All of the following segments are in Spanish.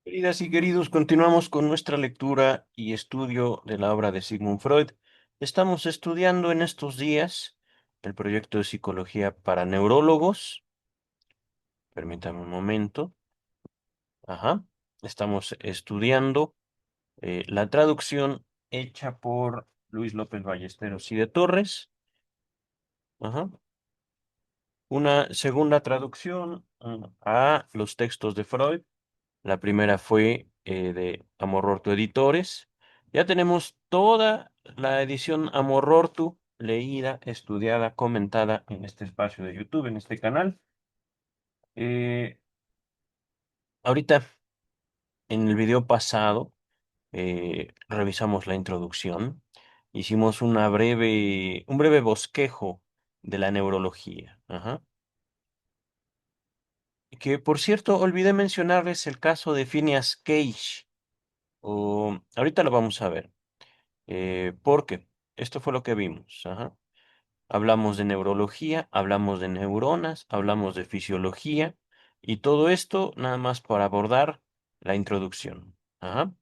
Queridas y queridos, continuamos con nuestra lectura y estudio de la obra de Sigmund Freud. Estamos estudiando en estos días el proyecto de psicología para neurólogos. Permítame un momento. Ajá. Estamos estudiando la traducción hecha por Luis López Ballesteros y de Torres. Ajá. Una segunda traducción a los textos de Freud. La primera fue de Amororto Editores. Ya tenemos toda la edición Amororto leída, estudiada, comentada en este espacio de YouTube, en este canal. Eh, Ahorita, en el video pasado, revisamos la introducción. Hicimos un breve bosquejo de la neurología. Ajá. Que, por cierto, olvidé mencionarles el caso de Phineas Cage. Ahorita lo vamos a ver. Porque esto fue lo que vimos. Ajá. Hablamos de neurología, hablamos de neuronas, hablamos de fisiología y todo esto nada más para abordar la introducción. Ajá.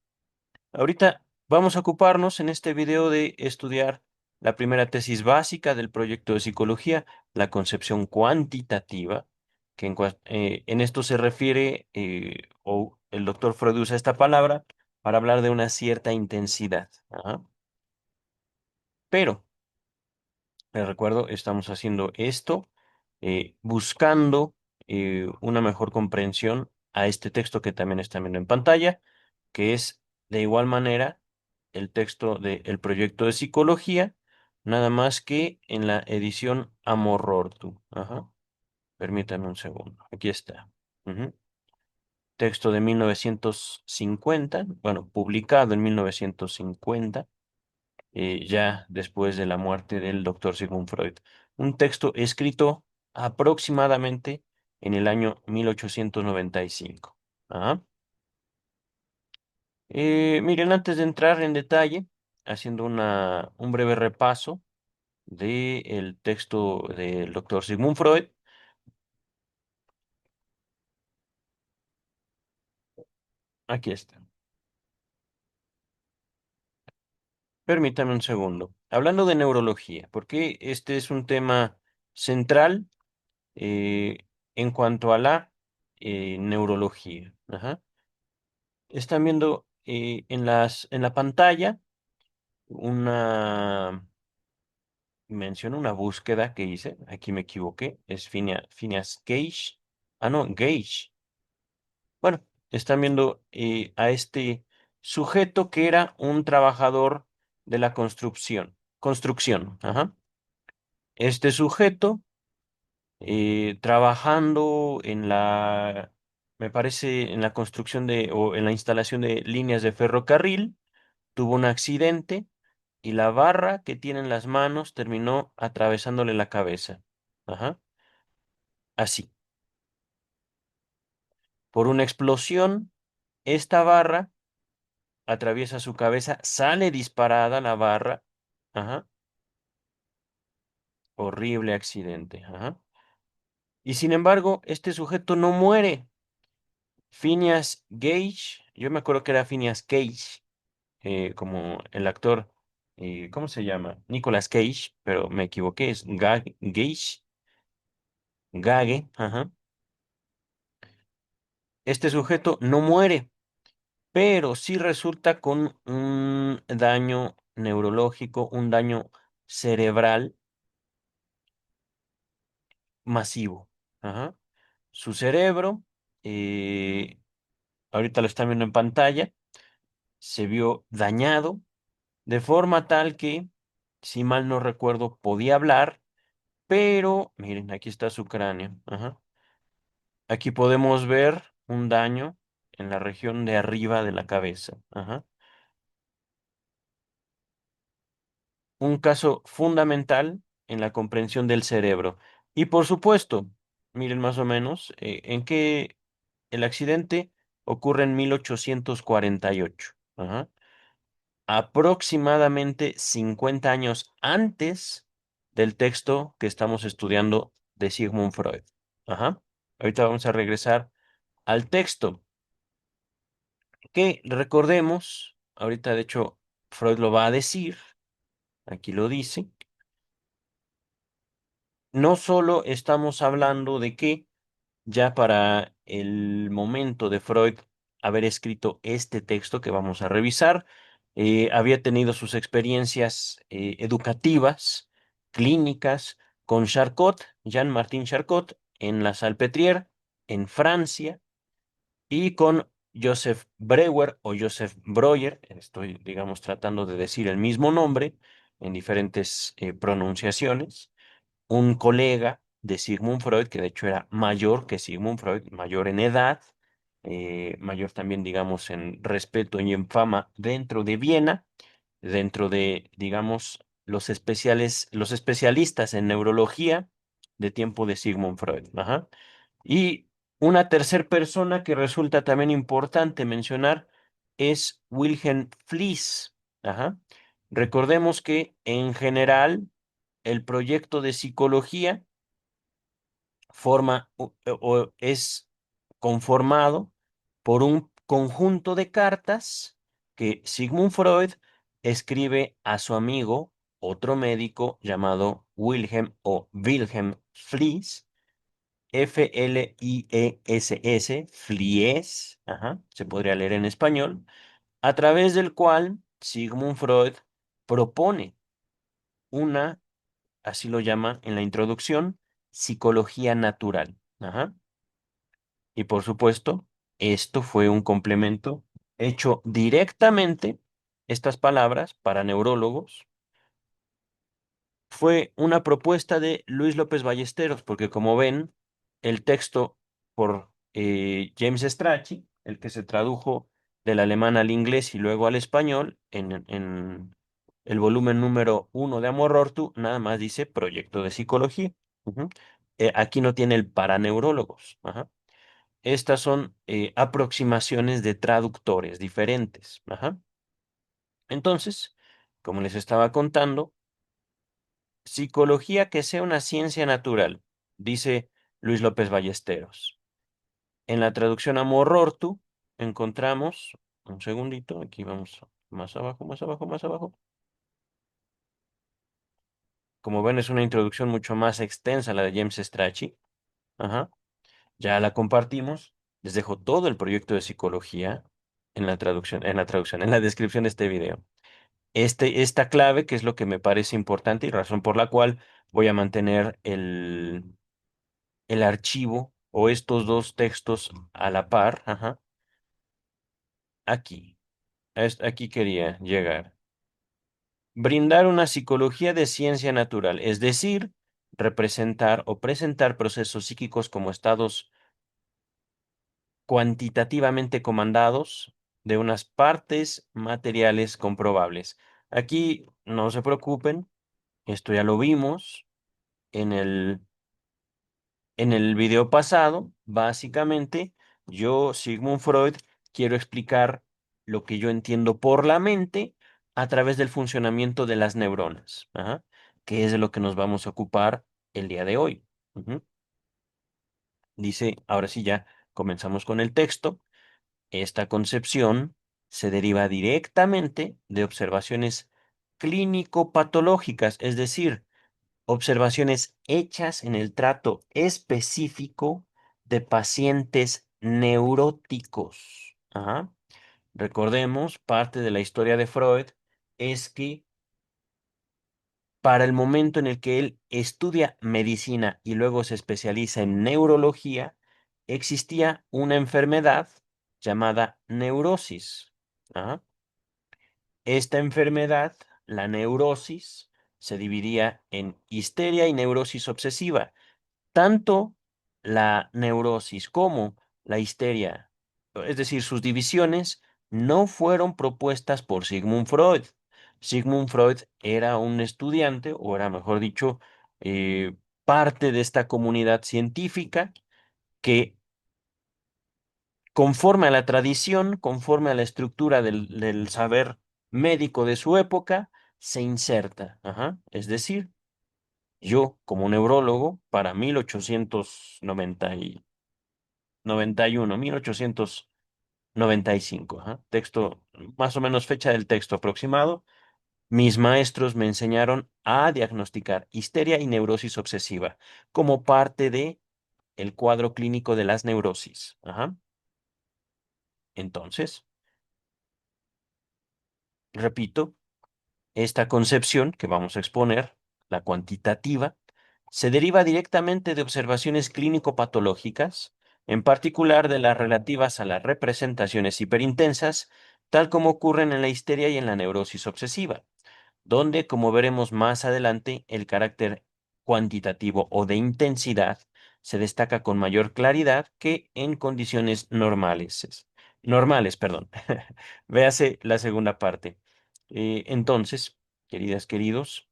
Ahorita vamos a ocuparnos en este video de estudiar la primera tesis básica del proyecto de psicología, la concepción cuantitativa, que en esto se refiere, o el doctor Freud usa esta palabra para hablar de una cierta intensidad. Ajá. Pero les recuerdo, estamos haciendo esto buscando una mejor comprensión a este texto que también están viendo en pantalla, que es de igual manera el texto del proyecto de psicología, nada más que en la edición Amorortu. Ajá. Permítanme un segundo. Aquí está. Ujú. Texto de 1950, bueno, publicado en 1950 ya después de la muerte del doctor Sigmund Freud. Un texto escrito aproximadamente en el año 1895. Ajá. Miren, antes de entrar en detalle, haciendo un breve repaso del texto del doctor Sigmund Freud, aquí está. Permítame un segundo. Hablando de neurología, porque este es un tema central eh, en cuanto a la neurología. Ajá. Están viendo en la pantalla una mención, una búsqueda que hice. Aquí me equivoqué. Es Phineas Gage. Ah, no, Gage. Bueno, están viendo a este sujeto que era un trabajador de la construcción. Construcción. Ajá. Este sujeto trabajando me parece, en la construcción o en la instalación de líneas de ferrocarril, tuvo un accidente y la barra que tiene en las manos terminó atravesándole la cabeza. Ajá, así. Por una explosión, esta barra atraviesa su cabeza, sale disparada la barra. Ajá, horrible accidente. Ajá. Y sin embargo, este sujeto no muere. Phineas Gage, yo me acuerdo que era Phineas Cage, como el actor, ¿cómo se llama? Nicolas Cage, pero me equivoqué, es Gage, Gage, ajá. Este sujeto no muere, pero sí resulta con un daño neurológico, un daño cerebral masivo. Ajá. Su cerebro, eh, ahorita lo están viendo en pantalla, se vio dañado de forma tal que, si mal no recuerdo, podía hablar, pero miren, aquí está su cráneo. Ajá. Aquí podemos ver un daño en la región de arriba de la cabeza. Ajá. Un caso fundamental en la comprensión del cerebro. Y por supuesto, miren más o menos en qué el accidente ocurre en 1848. Ajá. Aproximadamente 50 años antes del texto que estamos estudiando de Sigmund Freud. Ajá. Ahorita vamos a regresar al texto. que recordemos, ahorita de hecho Freud lo va a decir, aquí lo dice, no solo estamos hablando de que ya para el momento de Freud haber escrito este texto que vamos a revisar, había tenido sus experiencias educativas, clínicas, con Charcot, Jean-Martin Charcot, en la Salpêtrière, en Francia, y con Joseph Breuer o Joseph Breuer, estoy, digamos, tratando de decir el mismo nombre en diferentes pronunciaciones, un colega de Sigmund Freud, que de hecho era mayor que Sigmund Freud, mayor en edad, mayor también, digamos, en respeto y en fama dentro de Viena, dentro de, digamos, los especialistas en neurología de tiempo de Sigmund Freud. Ajá. Y una tercera persona que resulta también importante mencionar es Wilhelm Fliess. Ajá. Recordemos que en general el proyecto de psicología o es conformado por un conjunto de cartas que Sigmund Freud escribe a su amigo, otro médico llamado Wilhelm Fliess, Fliess, Fliess, ajá, se podría leer en español, a través del cual Sigmund Freud propone una, así lo llama en la introducción, psicología natural. Ajá. Y por supuesto, esto fue un complemento hecho directamente, estas palabras, para neurólogos, fue una propuesta de Luis López Ballesteros, porque como ven, el texto por James Strachey, el que se tradujo del alemán al inglés y luego al español, en el volumen número 1 de Amor Ortu, nada más dice proyecto de psicología. Ujú. Aquí no tiene el para neurólogos. Ajá. Estas son aproximaciones de traductores diferentes. Ajá. Entonces, como les estaba contando, psicología que sea una ciencia natural, dice Luis López Ballesteros. En la traducción a Morortu encontramos, un segundito, aquí vamos más abajo, más abajo, más abajo. Como ven, es una introducción mucho más extensa la de James Strachey. Ajá. Ya la compartimos. Les dejo todo el proyecto de psicología en la descripción de este video. Esta clave, que es lo que me parece importante y razón por la cual voy a mantener el archivo o estos dos textos a la par. Ajá. Aquí. Aquí quería llegar. Brindar una psicología de ciencia natural, es decir, representar o presentar procesos psíquicos como estados cuantitativamente comandados de unas partes materiales comprobables. Aquí no se preocupen, esto ya lo vimos en el video pasado. Básicamente, yo, Sigmund Freud, quiero explicar lo que yo entiendo por la mente a través del funcionamiento de las neuronas, ajá, que es de lo que nos vamos a ocupar el día de hoy. Ujú. Dice, ahora sí ya comenzamos con el texto. Esta concepción se deriva directamente de observaciones clínico-patológicas, es decir, observaciones hechas en el trato específico de pacientes neuróticos. Ajá. Recordemos, parte de la historia de Freud es que para el momento en el que él estudia medicina y luego se especializa en neurología, existía una enfermedad llamada neurosis. Ajá. Esta enfermedad, la neurosis, se dividía en histeria y neurosis obsesiva. Tanto la neurosis como la histeria, es decir, sus divisiones, no fueron propuestas por Sigmund Freud. Sigmund Freud era un estudiante, o era, mejor dicho, parte de esta comunidad científica que, conforme a la tradición, conforme a la estructura del saber médico de su época, se inserta. Ajá. Es decir, yo, como neurólogo, para 1891, 1800, 95. Ajá. Texto, más o menos fecha del texto aproximado. Mis maestros me enseñaron a diagnosticar histeria y neurosis obsesiva como parte de el cuadro clínico de las neurosis. Ajá. Entonces, repito, esta concepción que vamos a exponer, la cuantitativa, se deriva directamente de observaciones clínico-patológicas, en particular de las relativas a las representaciones hiperintensas, tal como ocurren en la histeria y en la neurosis obsesiva, donde, como veremos más adelante, el carácter cuantitativo o de intensidad se destaca con mayor claridad que en condiciones normales. Normales, perdón. Véase la segunda parte. Entonces, queridas, queridos,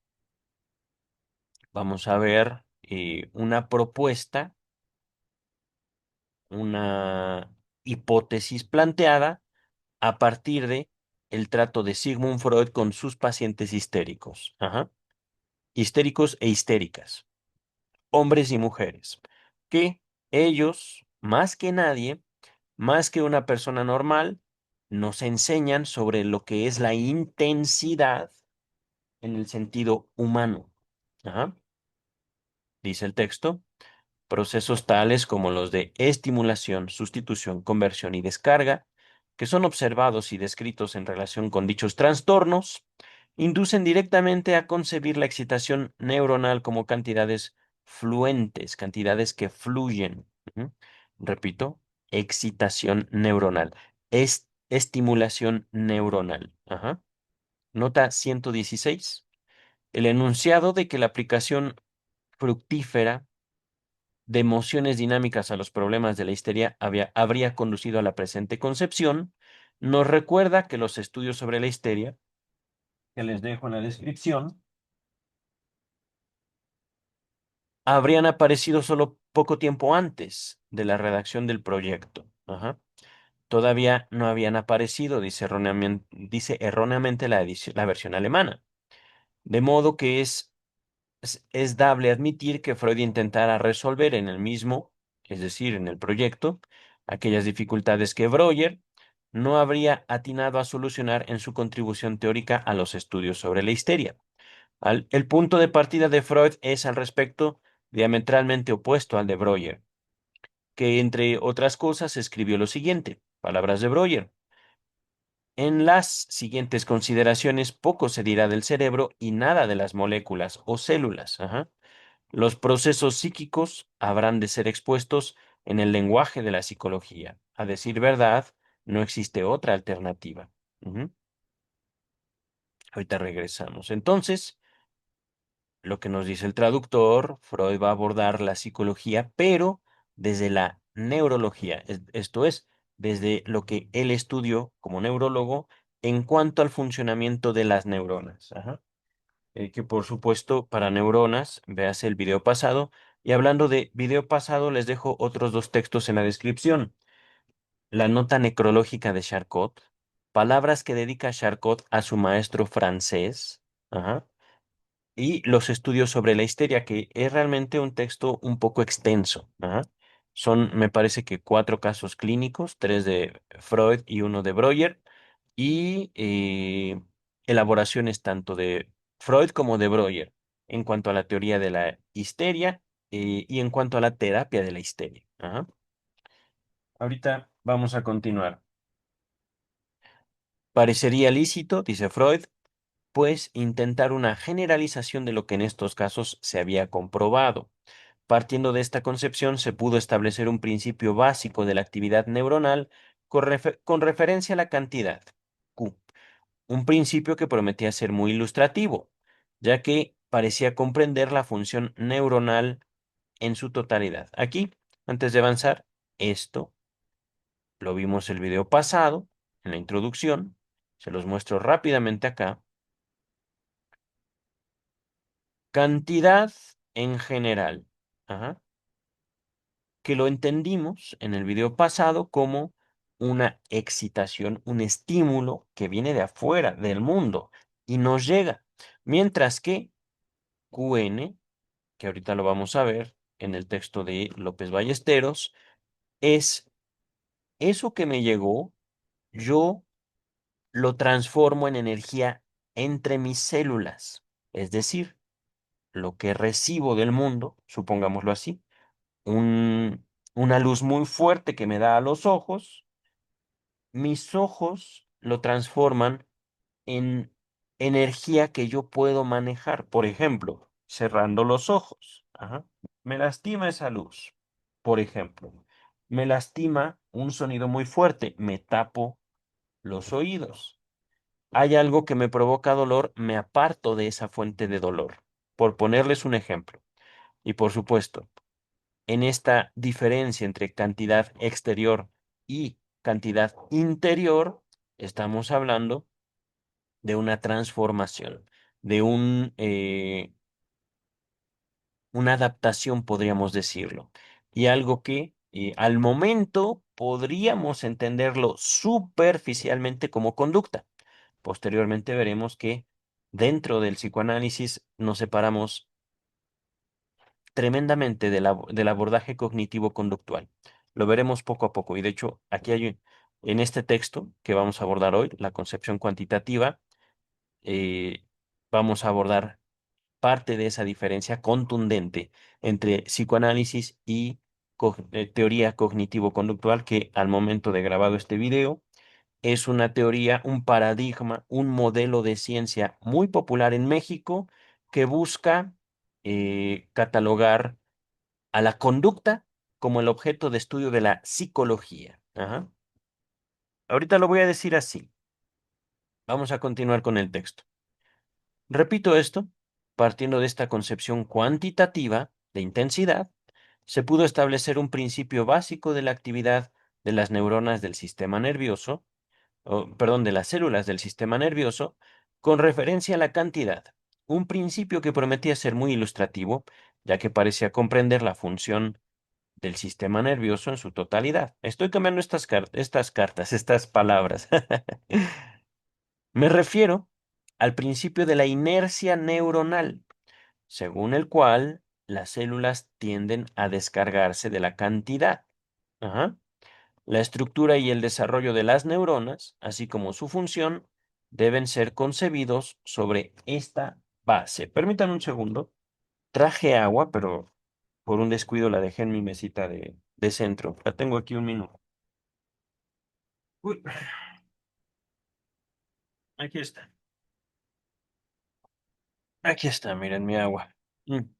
vamos a ver una propuesta, una hipótesis planteada a partir de el trato de Sigmund Freud con sus pacientes histéricos. Ajá. Histéricos e histéricas, hombres y mujeres, que ellos, más que nadie, más que una persona normal, nos enseñan sobre lo que es la intensidad en el sentido humano. Ajá. Dice el texto. Procesos tales como los de estimulación, sustitución, conversión y descarga, que son observados y descritos en relación con dichos trastornos, inducen directamente a concebir la excitación neuronal como cantidades fluentes, cantidades que fluyen. Ujú. Repito, excitación neuronal, es estimulación neuronal. Ajá. Nota 116. El enunciado de que la aplicación fructífera de emociones dinámicas a los problemas de la histeria habría conducido a la presente concepción, nos recuerda que los estudios sobre la histeria, que les dejo en la descripción, habrían aparecido solo poco tiempo antes de la redacción del proyecto. Ajá. Todavía no habían aparecido, dice erróneamente la versión alemana. De modo que es dable admitir que Freud intentara resolver en el mismo, es decir, en el proyecto, aquellas dificultades que Breuer no habría atinado a solucionar en su contribución teórica a los estudios sobre la histeria. El punto de partida de Freud es al respecto diametralmente opuesto al de Breuer, que entre otras cosas escribió lo siguiente, palabras de Breuer. En las siguientes consideraciones poco se dirá del cerebro y nada de las moléculas o células. Ajá. Los procesos psíquicos habrán de ser expuestos en el lenguaje de la psicología. A decir verdad, no existe otra alternativa. Ujú. Ahorita regresamos. Entonces, lo que nos dice el traductor, Freud va a abordar la psicología, pero desde la neurología. Esto es, desde lo que él estudió como neurólogo en cuanto al funcionamiento de las neuronas. Ajá. Que por supuesto para neuronas, veas el video pasado. Y hablando de video pasado, les dejo otros dos textos en la descripción. La nota necrológica de Charcot, palabras que dedica Charcot a su maestro francés, ajá, y los estudios sobre la histeria, que es realmente un texto un poco extenso. Ajá. Son, me parece que cuatro casos clínicos, tres de Freud y uno de Breuer, y elaboraciones tanto de Freud como de Breuer en cuanto a la teoría de la histeria y en cuanto a la terapia de la histeria. Ajá. Ahorita vamos a continuar. Parecería lícito, dice Freud, pues intentar una generalización de lo que en estos casos se había comprobado. Partiendo de esta concepción, se pudo establecer un principio básico de la actividad neuronal con referencia a la cantidad, Q, un principio que prometía ser muy ilustrativo, ya que parecía comprender la función neuronal en su totalidad. Aquí, antes de avanzar, esto lo vimos el video pasado, en la introducción, se los muestro rápidamente acá. Cantidad en general. Ajá. Que lo entendimos en el video pasado como una excitación, un estímulo que viene de afuera, del mundo, y nos llega. Mientras que QN, que ahorita lo vamos a ver en el texto de López Ballesteros, es eso que me llegó, yo lo transformo en energía entre mis células. Es decir, lo que recibo del mundo, supongámoslo así, una luz muy fuerte que me da a los ojos, mis ojos lo transforman en energía que yo puedo manejar. Por ejemplo, cerrando los ojos. Ajá. Me lastima esa luz. Por ejemplo, me lastima un sonido muy fuerte. Me tapo los oídos. Hay algo que me provoca dolor, me aparto de esa fuente de dolor. Por ponerles un ejemplo. Y por supuesto, en esta diferencia entre cantidad exterior y cantidad interior, estamos hablando de una transformación, de una adaptación, podríamos decirlo. Y algo que al momento podríamos entenderlo superficialmente como conducta. Posteriormente veremos que dentro del psicoanálisis nos separamos tremendamente del abordaje cognitivo-conductual. Lo veremos poco a poco. Y de hecho, en este texto que vamos a abordar hoy, la concepción cuantitativa, eh, vamos a abordar parte de esa diferencia contundente entre psicoanálisis y teoría cognitivo-conductual, que al momento de grabado este video es una teoría, un paradigma, un modelo de ciencia muy popular en México que busca catalogar a la conducta como el objeto de estudio de la psicología. Ajá. Ahorita lo voy a decir así. Vamos a continuar con el texto. Repito esto, partiendo de esta concepción cuantitativa de intensidad, se pudo establecer un principio básico de la actividad de las neuronas del sistema nervioso, perdón, de las células del sistema nervioso, con referencia a la cantidad. Un principio que prometía ser muy ilustrativo, ya que parecía comprender la función del sistema nervioso en su totalidad. Estoy cambiando estas palabras. Me refiero al principio de la inercia neuronal, según el cual las células tienden a descargarse de la cantidad. Ajá. La estructura y el desarrollo de las neuronas, así como su función, deben ser concebidos sobre esta base. Permítanme un segundo. Traje agua, pero por un descuido la dejé en mi mesita de centro. La tengo aquí un minuto. Uy, aquí está. Aquí está, miren mi agua. Mm.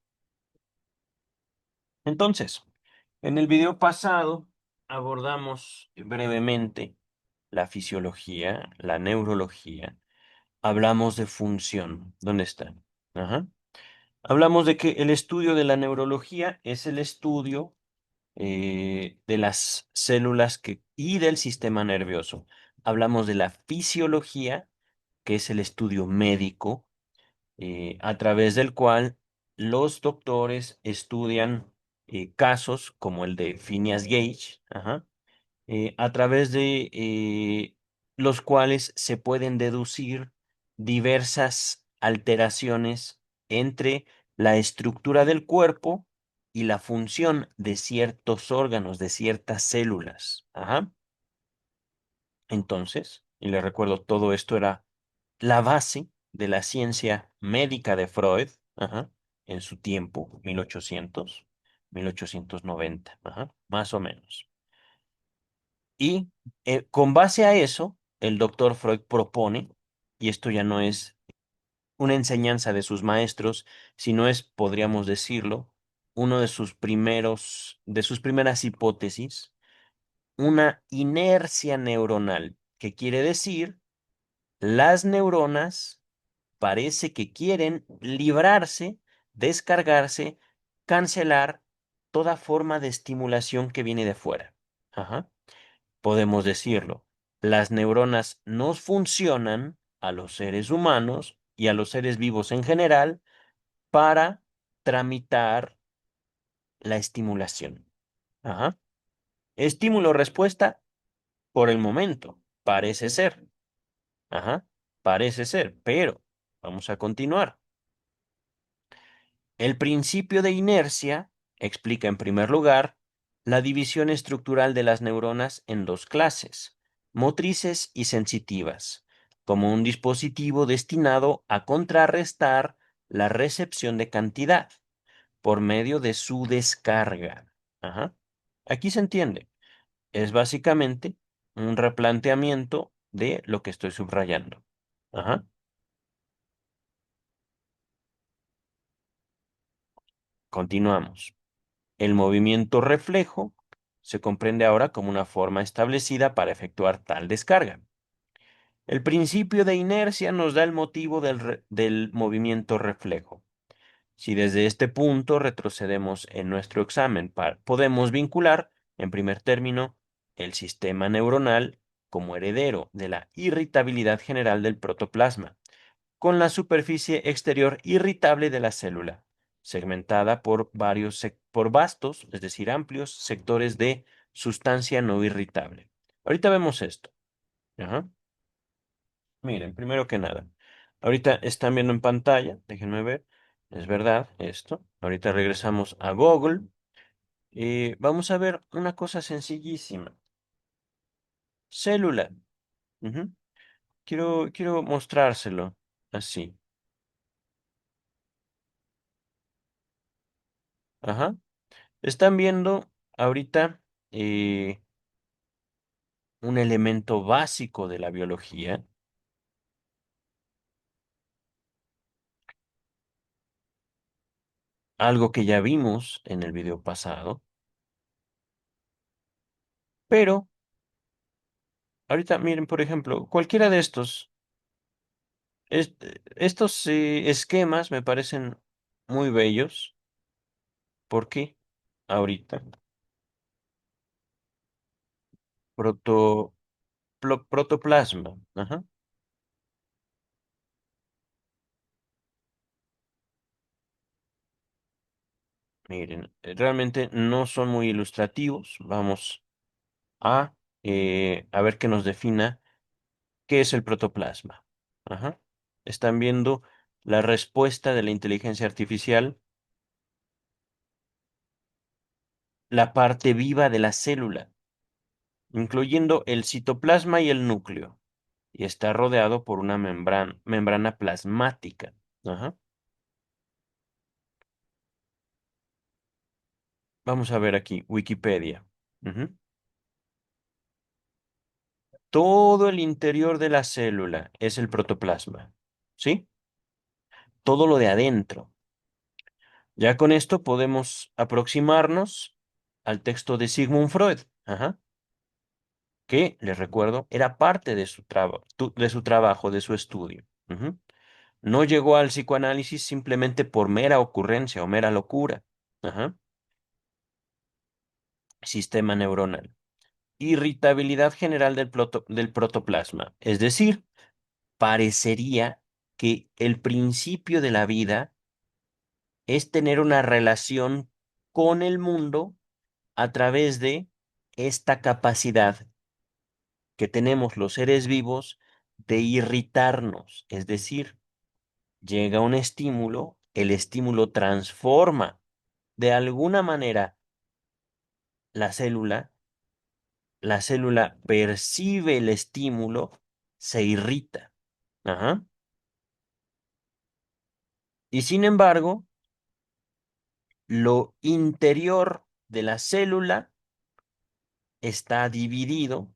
Entonces, en el video pasado abordamos brevemente la fisiología, la neurología. Hablamos de función. ¿Dónde está? Ajá. Hablamos de que el estudio de la neurología es el estudio de las células y del sistema nervioso. Hablamos de la fisiología, que es el estudio médico, a través del cual los doctores estudian casos como el de Phineas Gage, ajá, a través de los cuales se pueden deducir diversas alteraciones entre la estructura del cuerpo y la función de ciertos órganos, de ciertas células. Ajá. Entonces, y le recuerdo, todo esto era la base de la ciencia médica de Freud, ajá, en su tiempo, 1890, ajá, más o menos. Y con base a eso, el doctor Freud propone, y esto ya no es una enseñanza de sus maestros, sino es, podríamos decirlo, uno de sus primeras hipótesis, una inercia neuronal, que quiere decir las neuronas parece que quieren librarse, descargarse, cancelar toda forma de estimulación que viene de fuera. Ajá. Podemos decirlo, las neuronas nos funcionan a los seres humanos y a los seres vivos en general para tramitar la estimulación. Ajá. Estímulo-respuesta por el momento, parece ser. Ajá. Parece ser, pero vamos a continuar. El principio de inercia explica en primer lugar la división estructural de las neuronas en dos clases, motrices y sensitivas, como un dispositivo destinado a contrarrestar la recepción de cantidad por medio de su descarga. Ajá. Aquí se entiende. Es básicamente un replanteamiento de lo que estoy subrayando. Ajá. Continuamos. El movimiento reflejo se comprende ahora como una forma establecida para efectuar tal descarga. El principio de inercia nos da el motivo del movimiento reflejo. Si desde este punto retrocedemos en nuestro examen, podemos vincular, en primer término, el sistema neuronal como heredero de la irritabilidad general del protoplasma, con la superficie exterior irritable de la célula, segmentada por por vastos, es decir, amplios sectores de sustancia no irritable. Ahorita vemos esto. Ajá. Miren, primero que nada, ahorita están viendo en pantalla, déjenme ver, es verdad esto. Ahorita regresamos a Google y vamos a ver una cosa sencillísima. Célula. Ujú. Quiero mostrárselo así. Ajá. Están viendo ahorita eh, un elemento básico de la biología, algo que ya vimos en el video pasado, pero ahorita miren, por ejemplo, cualquiera de estos esquemas me parecen muy bellos. ¿Por qué? Ahorita. Proto, protoplasma. Ajá. Miren, realmente no son muy ilustrativos. Vamos a ver qué nos defina qué es el protoplasma. Ajá. Están viendo la respuesta de la inteligencia artificial, la parte viva de la célula, incluyendo el citoplasma y el núcleo, y está rodeado por una membrana plasmática. Ajá. Vamos a ver aquí, Wikipedia. Ujú. Todo el interior de la célula es el protoplasma, ¿sí? Todo lo de adentro. Ya con esto podemos aproximarnos al texto de Sigmund Freud, ajá, que, les recuerdo, era parte de de su trabajo, de su estudio. Ujú. No llegó al psicoanálisis simplemente por mera ocurrencia o mera locura. Ajá. Sistema neuronal. Irritabilidad general del protoplasma. Es decir, parecería que el principio de la vida es tener una relación con el mundo a través de esta capacidad que tenemos los seres vivos de irritarnos. Es decir, llega un estímulo, el estímulo transforma de alguna manera la célula, la célula percibe el estímulo, se irrita. Ajá. Y sin embargo, lo interior de la célula está dividido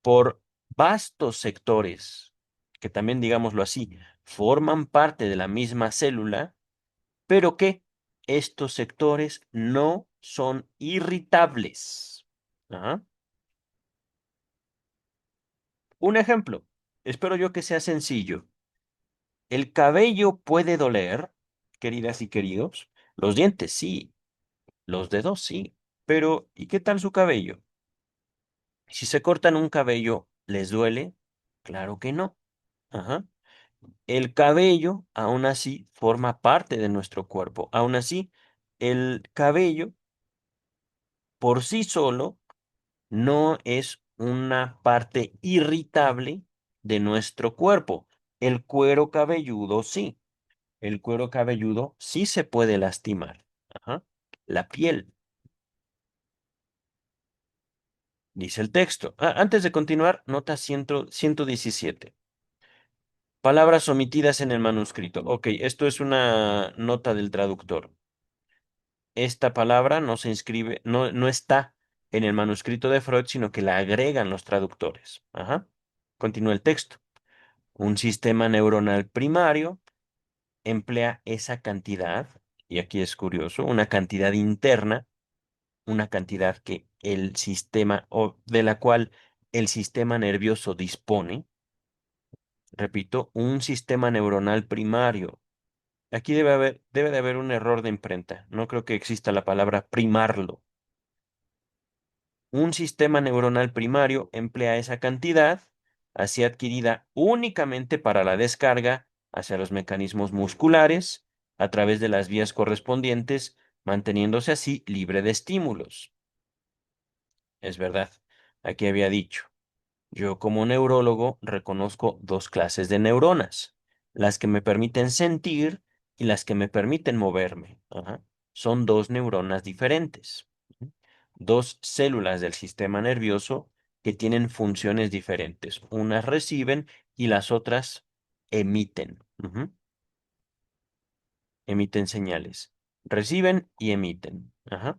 por vastos sectores, que también, digámoslo así, forman parte de la misma célula, pero que estos sectores no son irritables. Ajá. Un ejemplo, espero yo que sea sencillo. ¿El cabello puede doler, queridas y queridos? Los dientes sí, los dedos sí, pero ¿y qué tal su cabello? Si se cortan un cabello, ¿les duele? Claro que no. Ajá. El cabello, aún así, forma parte de nuestro cuerpo. Aún así, el cabello por sí solo no es una parte irritable de nuestro cuerpo. El cuero cabelludo sí. El cuero cabelludo sí se puede lastimar. Ajá. La piel. Dice el texto. Antes de continuar, nota 117. Palabras omitidas en el manuscrito. Ok, esto es una nota del traductor. Esta palabra no se inscribe, no está en el manuscrito de Freud, sino que la agregan los traductores. Ajá. Continúa el texto. Un sistema neuronal primario emplea esa cantidad, y aquí es curioso, una cantidad interna, una cantidad que el sistema o de la cual el sistema nervioso dispone. Repito, un sistema neuronal primario. Aquí debe de haber un error de imprenta. No creo que exista la palabra primarlo. Un sistema neuronal primario emplea esa cantidad, así adquirida únicamente para la descarga hacia los mecanismos musculares a través de las vías correspondientes, manteniéndose así libre de estímulos. Es verdad, aquí había dicho. Yo como neurólogo reconozco dos clases de neuronas, las que me permiten sentir y las que me permiten moverme. Ajá. Son dos neuronas diferentes, ujú. Dos células del sistema nervioso que tienen funciones diferentes. Unas reciben y las otras emiten. Ujú. Emiten señales. Reciben y emiten. Ajá.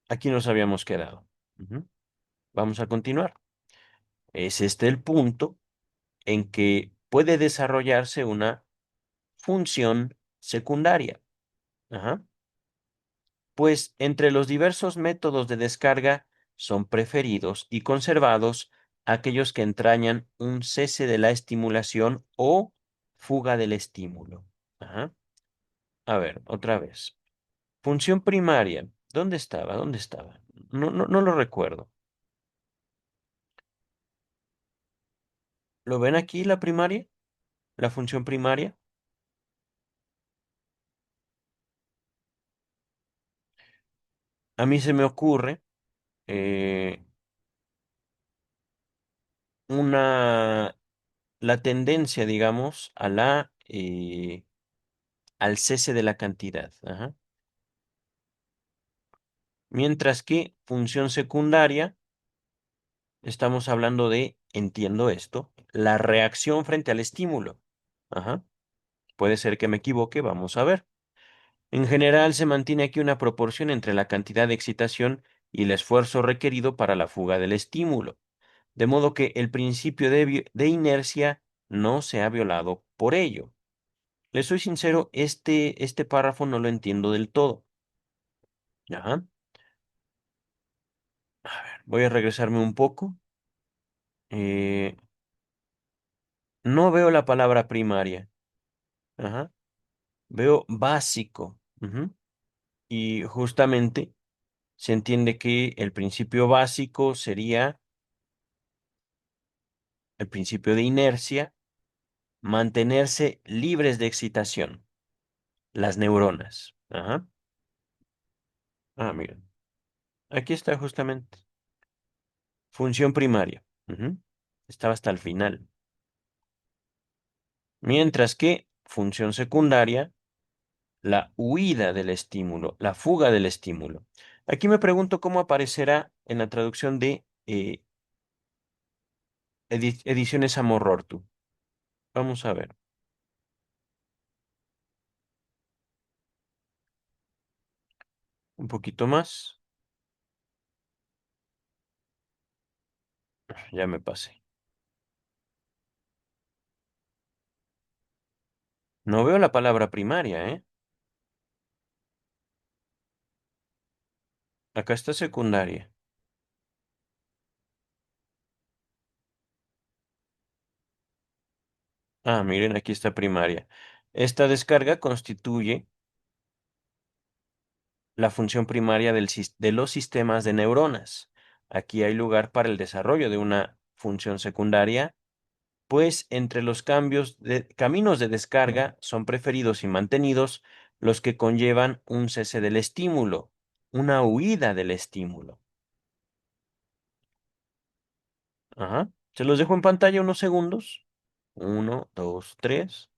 Aquí nos habíamos quedado. Ujú. Vamos a continuar. Es este el punto en que puede desarrollarse una función secundaria. Ajá. Pues entre los diversos métodos de descarga son preferidos y conservados aquellos que entrañan un cese de la estimulación o fuga del estímulo. Ajá. A ver, otra vez. Función primaria. ¿Dónde estaba? ¿Dónde estaba? No lo recuerdo. ¿Lo ven aquí la primaria? ¿La función primaria? A mí se me ocurre eh, una la tendencia, digamos, al cese de la cantidad. Ajá. Mientras que función secundaria, estamos hablando de, entiendo esto, la reacción frente al estímulo. Ajá. Puede ser que me equivoque, vamos a ver. En general, se mantiene aquí una proporción entre la cantidad de excitación y el esfuerzo requerido para la fuga del estímulo, de modo que el principio de inercia no se ha violado por ello. Le soy sincero, este párrafo no lo entiendo del todo. Ajá. A ver, voy a regresarme un poco. Eh, no veo la palabra primaria. Ajá. Veo básico. Ujú. Y justamente se entiende que el principio básico sería el principio de inercia, mantenerse libres de excitación, las neuronas. Ajá. Miren. Aquí está justamente. Función primaria. Ujú. Estaba hasta el final. Mientras que función secundaria, la huida del estímulo, la fuga del estímulo. Aquí me pregunto cómo aparecerá en la traducción de Ediciones Amorortu. Vamos a ver, un poquito más. Ya me pasé. No veo la palabra primaria, ¿eh? Acá está secundaria. Miren, aquí está primaria. Esta descarga constituye la función primaria de los sistemas de neuronas. Aquí hay lugar para el desarrollo de una función secundaria, pues entre los caminos de descarga son preferidos y mantenidos los que conllevan un cese del estímulo, una huida del estímulo. Ajá. Se los dejo en pantalla unos segundos. Uno, dos, tres.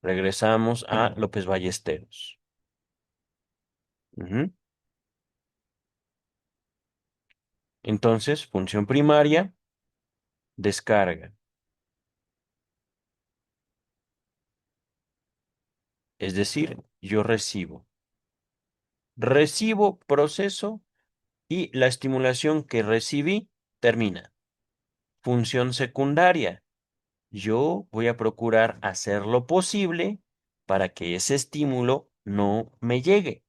Regresamos a López Ballesteros. Ujú. Entonces, función primaria, descarga. Es decir, yo recibo, proceso y la estimulación que recibí termina. Función secundaria. Yo voy a procurar hacer lo posible para que ese estímulo no me llegue.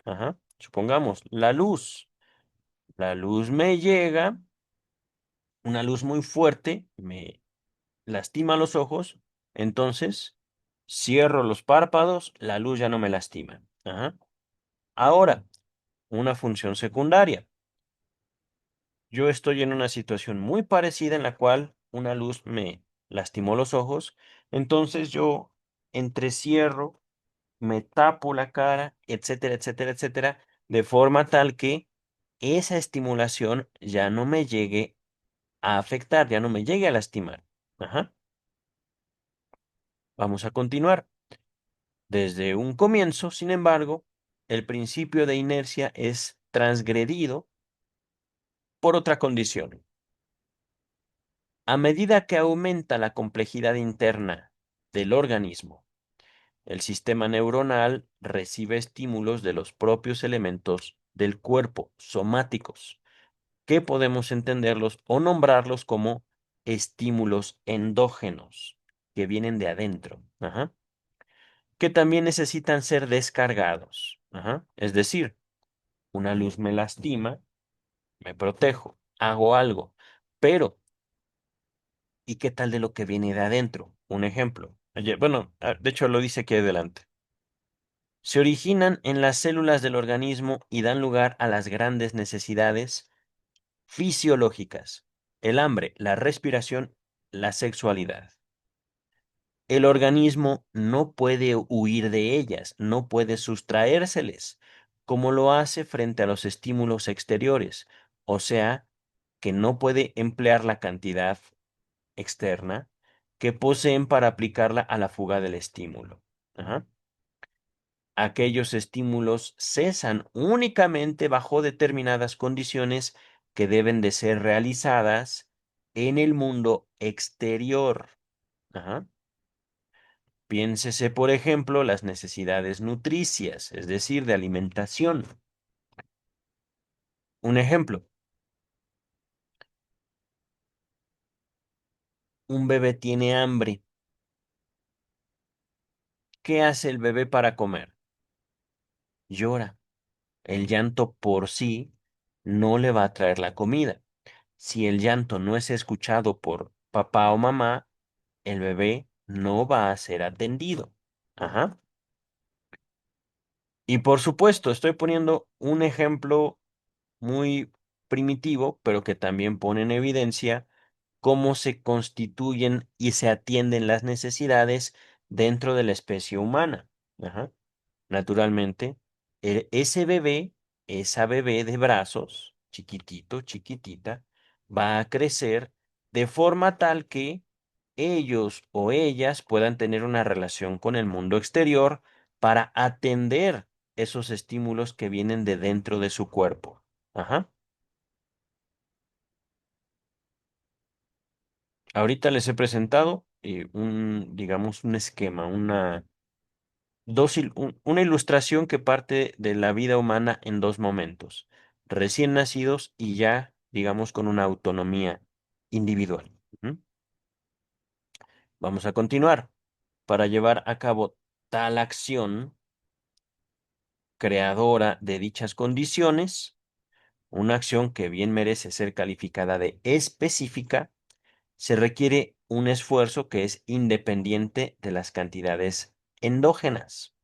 Ajá. Supongamos, la luz. La luz me llega, una luz muy fuerte, me lastima los ojos, entonces cierro los párpados, la luz ya no me lastima. Ajá. Ahora, una función secundaria. Yo estoy en una situación muy parecida en la cual una luz me lastimó los ojos, entonces yo entrecierro, me tapo la cara, etcétera, etcétera, etcétera, de forma tal que esa estimulación ya no me llegue a afectar, ya no me llegue a lastimar. Ajá. Vamos a continuar. Desde un comienzo, sin embargo, el principio de inercia es transgredido por otra condición. A medida que aumenta la complejidad interna del organismo, el sistema neuronal recibe estímulos de los propios elementos del cuerpo, somáticos, que podemos entenderlos o nombrarlos como estímulos endógenos, que vienen de adentro, ajá, que también necesitan ser descargados. Ajá. Es decir, una luz me lastima, me protejo, hago algo, pero ¿y qué tal de lo que viene de adentro? Un ejemplo. Bueno, de hecho lo dice aquí adelante. Se originan en las células del organismo y dan lugar a las grandes necesidades fisiológicas: el hambre, la respiración, la sexualidad. El organismo no puede huir de ellas, no puede sustraérseles, como lo hace frente a los estímulos exteriores, o sea, que no puede emplear la cantidad externa que poseen para aplicarla a la fuga del estímulo. Ajá. Aquellos estímulos cesan únicamente bajo determinadas condiciones que deben de ser realizadas en el mundo exterior. Ajá. Piénsese, por ejemplo, las necesidades nutricias, es decir, de alimentación. Un ejemplo, un bebé tiene hambre. ¿Qué hace el bebé para comer? Llora. El llanto por sí no le va a traer la comida. Si el llanto no es escuchado por papá o mamá, el bebé no va a ser atendido. Ajá. Y por supuesto, estoy poniendo un ejemplo muy primitivo, pero que también pone en evidencia cómo se constituyen y se atienden las necesidades dentro de la especie humana. Ajá. Naturalmente, ese bebé, esa bebé de brazos, chiquitito, chiquitita, va a crecer de forma tal que ellos o ellas puedan tener una relación con el mundo exterior para atender esos estímulos que vienen de dentro de su cuerpo. Ajá. Ahorita les he presentado digamos, un esquema, una ilustración que parte de la vida humana en dos momentos: recién nacidos y ya, digamos, con una autonomía individual. Ujú. Vamos a continuar. Para llevar a cabo tal acción creadora de dichas condiciones, una acción que bien merece ser calificada de específica, se requiere un esfuerzo que es independiente de las cantidades endógenas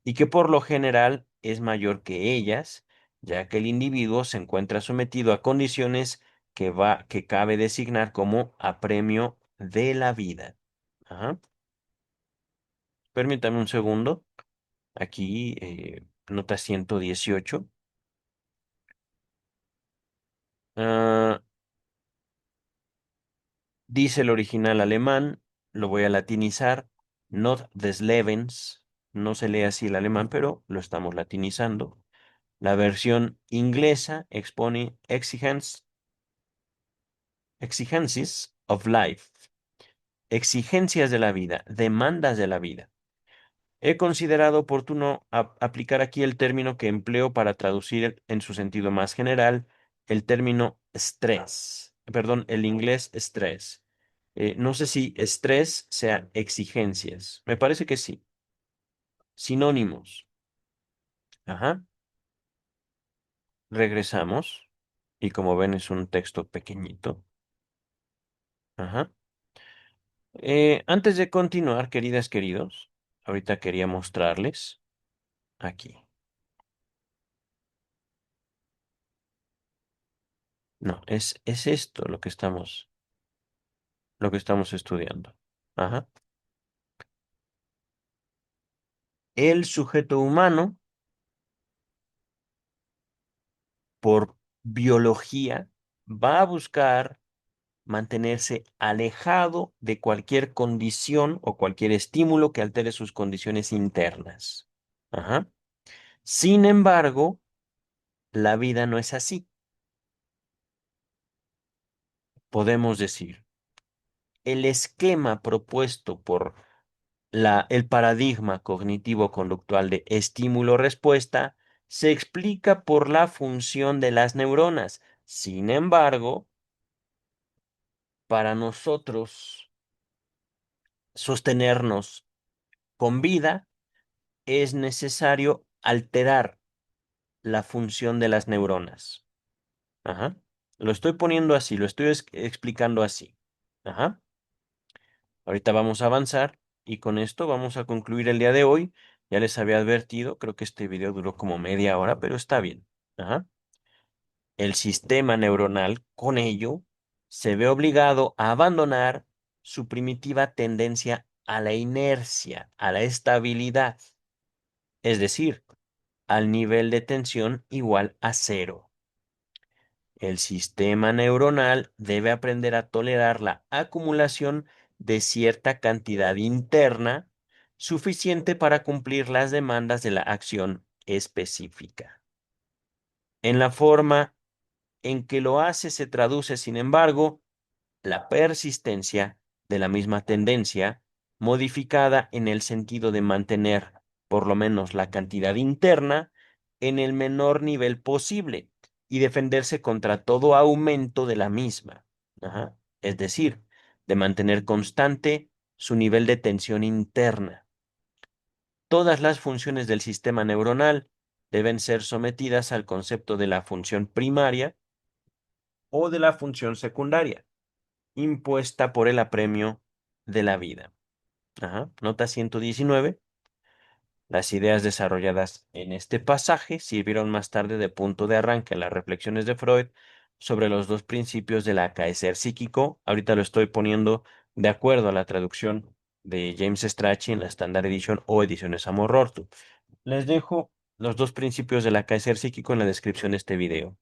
y que por lo general es mayor que ellas, ya que el individuo se encuentra sometido a condiciones que cabe designar como apremio de la vida. Ajá. Permítame un segundo. Aquí, nota 118. Ah, dice el original alemán, lo voy a latinizar: not des Lebens. No se lee así el alemán, pero lo estamos latinizando. La versión inglesa expone exigencies of life, exigencias de la vida, demandas de la vida. He considerado oportuno aplicar aquí el término que empleo para traducir en su sentido más general el término estrés, perdón, el inglés stress. No sé si estrés sea exigencias. Me parece que sí. Sinónimos. Ajá. Regresamos. Y como ven es un texto pequeñito. Ajá. Antes de continuar, queridas, queridos, ahorita quería mostrarles aquí. No, es esto lo que estamos estudiando. Ajá. El sujeto humano, por biología, va a buscar mantenerse alejado de cualquier condición o cualquier estímulo que altere sus condiciones internas. Ajá. Sin embargo, la vida no es así. Podemos decir, el esquema propuesto por el paradigma cognitivo-conductual de estímulo-respuesta se explica por la función de las neuronas. Sin embargo, para nosotros sostenernos con vida, es necesario alterar la función de las neuronas. Ajá. Lo estoy poniendo así, lo estoy explicando así. Ajá. Ahorita vamos a avanzar y con esto vamos a concluir el día de hoy. Ya les había advertido, creo que este video duró como media hora, pero está bien. Ajá. El sistema neuronal, con ello, se ve obligado a abandonar su primitiva tendencia a la inercia, a la estabilidad, es decir, al nivel de tensión igual a cero. El sistema neuronal debe aprender a tolerar la acumulación de cierta cantidad interna suficiente para cumplir las demandas de la acción específica. En la forma en que lo hace se traduce, sin embargo, la persistencia de la misma tendencia, modificada en el sentido de mantener por lo menos la cantidad interna en el menor nivel posible y defenderse contra todo aumento de la misma. Ajá. Es decir, de mantener constante su nivel de tensión interna. Todas las funciones del sistema neuronal deben ser sometidas al concepto de la función primaria o de la función secundaria impuesta por el apremio de la vida. Ajá. Nota 119. Las ideas desarrolladas en este pasaje sirvieron más tarde de punto de arranque en las reflexiones de Freud sobre los dos principios del acaecer psíquico. Ahorita lo estoy poniendo de acuerdo a la traducción de James Strachey en la Standard Edition o Ediciones Amororto. Les dejo los dos principios del acaecer psíquico en la descripción de este video.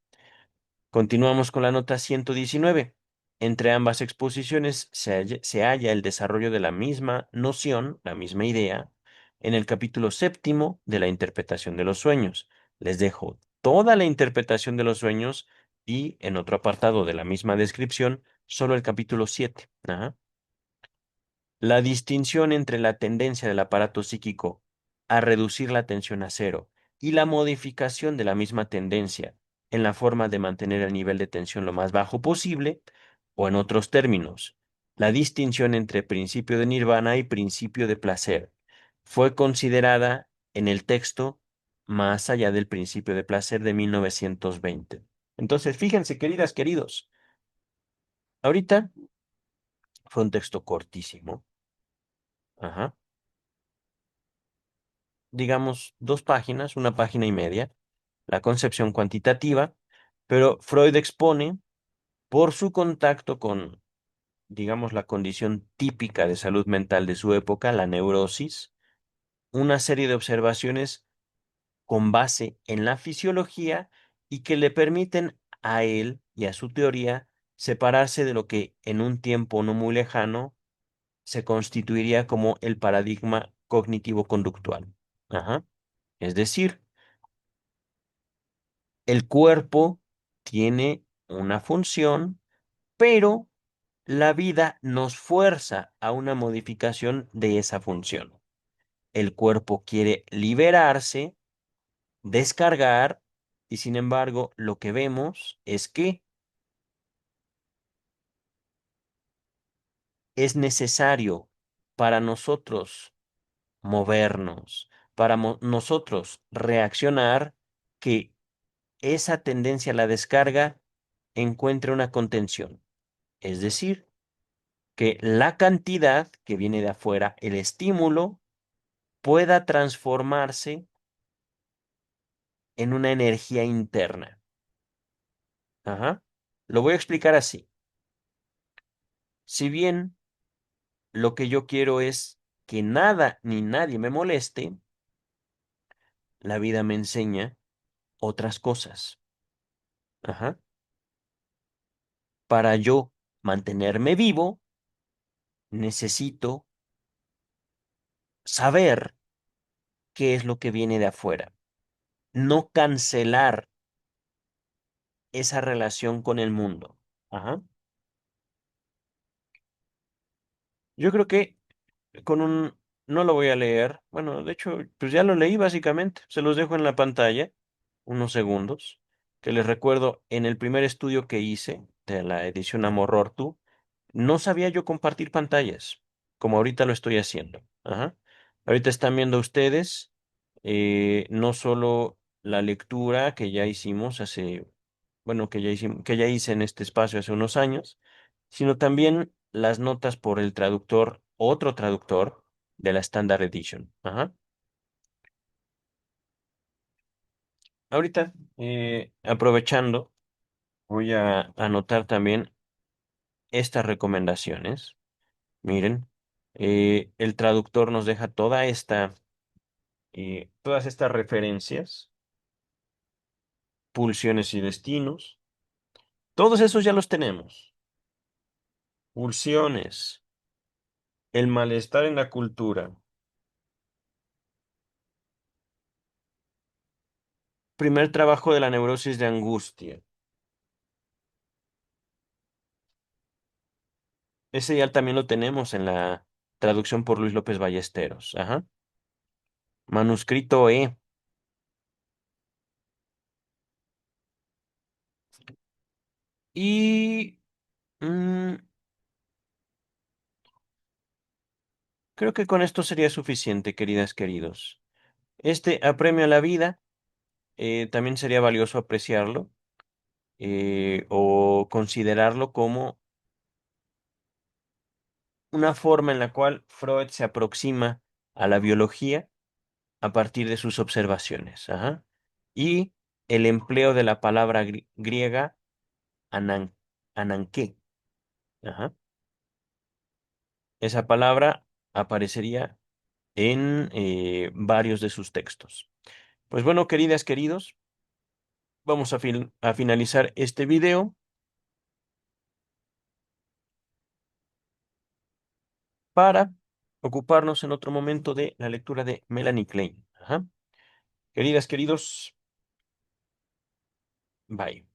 Continuamos con la nota 119. Entre ambas exposiciones se halla el desarrollo de la misma noción, la misma idea, en el capítulo séptimo de la interpretación de los sueños. Les dejo toda la interpretación de los sueños y en otro apartado de la misma descripción, solo el capítulo 7. Ajá. La distinción entre la tendencia del aparato psíquico a reducir la tensión a cero y la modificación de la misma tendencia en la forma de mantener el nivel de tensión lo más bajo posible, o en otros términos, la distinción entre principio de nirvana y principio de placer, fue considerada en el texto Más allá del principio de placer de 1920. Entonces, fíjense, queridas, queridos, ahorita fue un texto cortísimo. Ajá. Digamos, dos páginas, una página y media, la concepción cuantitativa, pero Freud expone, por su contacto con, digamos, la condición típica de salud mental de su época, la neurosis, una serie de observaciones con base en la fisiología y que le permiten a él y a su teoría separarse de lo que en un tiempo no muy lejano se constituiría como el paradigma cognitivo-conductual. Ajá. Es decir, El cuerpo tiene una función, pero la vida nos fuerza a una modificación de esa función. El cuerpo quiere liberarse, descargar, y sin embargo, lo que vemos es que es necesario para nosotros movernos, para nosotros reaccionar, que esa tendencia a la descarga encuentre una contención. Es decir, que la cantidad que viene de afuera, el estímulo, pueda transformarse en una energía interna. Ajá. Lo voy a explicar así. Si bien lo que yo quiero es que nada ni nadie me moleste, la vida me enseña otras cosas. Ajá. Para yo mantenerme vivo, necesito saber qué es lo que viene de afuera. No cancelar esa relación con el mundo. Ajá. Yo creo que con un, no lo voy a leer. Bueno, de hecho, pues ya lo leí básicamente. Se los dejo en la pantalla, unos segundos, que les recuerdo, en el primer estudio que hice de la edición Amor Tú, no sabía yo compartir pantallas, como ahorita lo estoy haciendo. Ajá. Ahorita están viendo ustedes no solo la lectura que ya hicimos hace, bueno, que ya hice en este espacio hace unos años, sino también las notas por el traductor, otro traductor de la Standard Edition. Ajá. Ahorita, aprovechando, voy a anotar también estas recomendaciones. Miren, el traductor nos deja todas estas referencias, pulsiones y destinos. Todos esos ya los tenemos. Pulsiones, el malestar en la cultura. Primer trabajo de la neurosis de angustia. Ese ya también lo tenemos en la traducción por Luis López Ballesteros. Ajá. Manuscrito E. Y mm, creo que con esto sería suficiente, queridas, queridos. Este apremio a la vida también sería valioso apreciarlo o considerarlo como una forma en la cual Freud se aproxima a la biología a partir de sus observaciones. Ajá. Y el empleo de la palabra griega anan, ananqué. Ajá. Esa palabra aparecería en varios de sus textos. Pues bueno, queridas, queridos, vamos a finalizar este video para ocuparnos en otro momento de la lectura de Melanie Klein. Ajá. Queridas, queridos, bye.